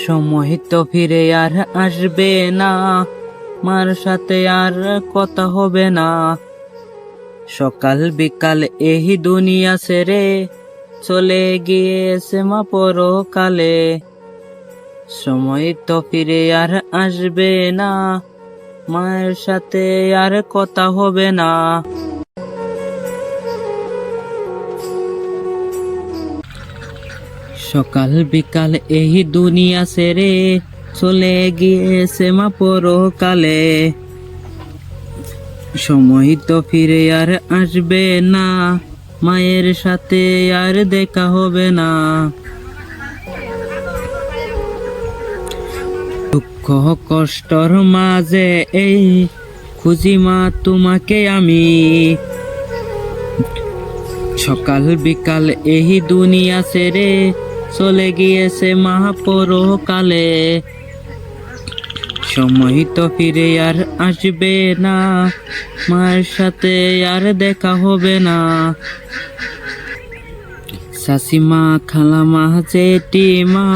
সময় তো ফিরে আর আসবে না, মার সাথে আর কথা হবে না। সকাল বিকাল এই দুনিয়া ছেড়ে চলে গিয়েছে মা পরকালে। সময় তো ফিরে আর আসবে না, মায়ের সাথে আর কথা হবে না। সকাল বিকাল এই দুনিয়া ছেড়ে চলে গিয়েছে মা পরকালে। সময় তো ফিরে আর আসবে না, মায়ের সাথে আর দেখা হবে না। দুঃখ কষ্টর মাঝে এই খুঁজি মা তোমাকে আমি। সকাল বিকাল এই দুনিয়া ছেড়ে চলে গিয়েছে মা পরকালে। সময় তো ফিরে আর আসবে না, মায়ের সাথে আর দেখা হবে না। শাশুমা খালামা জেঠিমা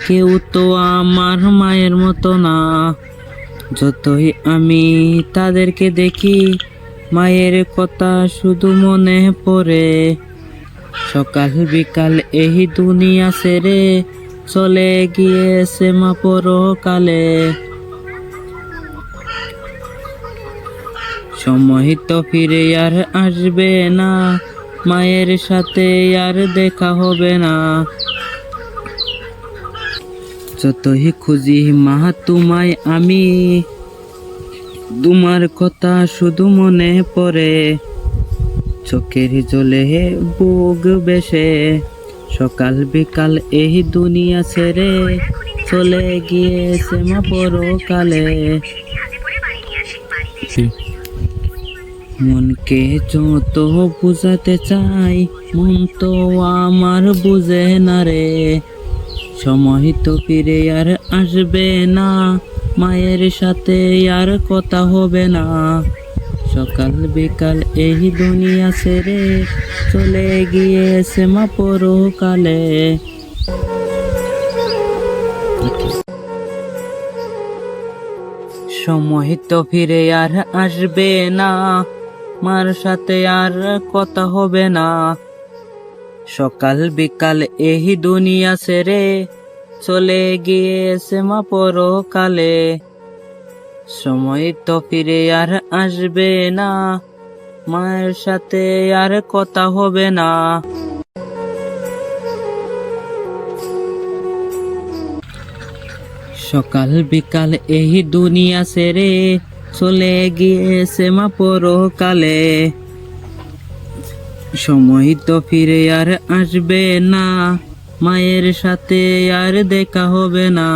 কেউ তো আমার মায়ের মতো না। যতই আমি তাদেরকে দেখি, মায়ের কথা শুধু মনে পড়ে। সকাল বিকাল এই দুনিয়া ছেড়ে চলে গিয়েছে মা পরকালে। সময় তো ফিরে আর আসবে না, মায়ের সাথে আর দেখা হবে না। যতই খুঁজি মা তোমায় আমি, তোমার কথা শুধু মনে পড়ে। চোখের জলে বুক বেসে সকাল বিকাল এই দুনিয়া ছেড়ে চলে গিয়েছে মা পরকালে। মনকে যত বুঝাতে চাই, মন তো আমার বুঝে না রে। সময় তো ফিরে আর আসবে না, মায়ের সাথে আর কথা হবে না। সকাল বিকাল এই দুনিয়া ছেড়ে চলে গিয়েছে মা পরকালে। সময় তো ফিরে আর আসবে না, মার সাথে আর কথা হবে না। সকাল বিকাল এই দুনিয়া ছেড়ে চলে গিয়েছে মা পরকালে। সময় তো ফিরে আর আসবে না, মায়ের সাথে আর কথা হবে না। সকাল বিকাল এই দুনিয়া ছেড়ে চলে গিয়েছে মা পরকালে। সময় তো ফিরে আর আসবে না, মায়ের সাথে আর দেখা হবে না।